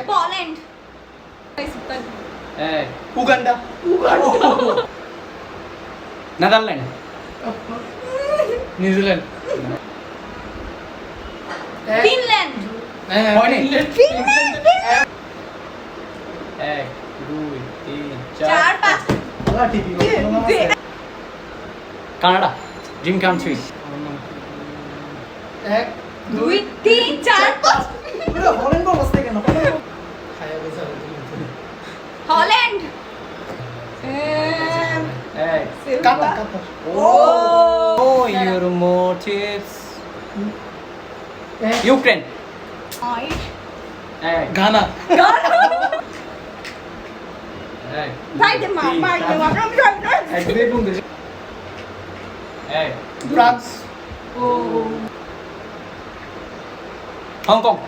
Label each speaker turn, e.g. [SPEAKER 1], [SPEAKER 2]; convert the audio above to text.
[SPEAKER 1] Poland
[SPEAKER 2] Uganda
[SPEAKER 3] Netherland
[SPEAKER 2] New Zealand
[SPEAKER 1] Finland
[SPEAKER 3] হয়নি।
[SPEAKER 1] Finland
[SPEAKER 3] 1 2 3
[SPEAKER 1] 4
[SPEAKER 3] 4
[SPEAKER 1] 5
[SPEAKER 2] TV
[SPEAKER 3] Canada dream country
[SPEAKER 2] 1
[SPEAKER 1] 2 3 4 5
[SPEAKER 2] পুরো Holland অবস্থা কেন খায়া গেছে
[SPEAKER 1] Holland
[SPEAKER 2] Qatar Qatar
[SPEAKER 3] Oh, your motives. Ukraine.
[SPEAKER 2] Ghana
[SPEAKER 1] ভাই দে মার দে
[SPEAKER 2] ফ্রান্স
[SPEAKER 1] ও
[SPEAKER 3] Hong Kong.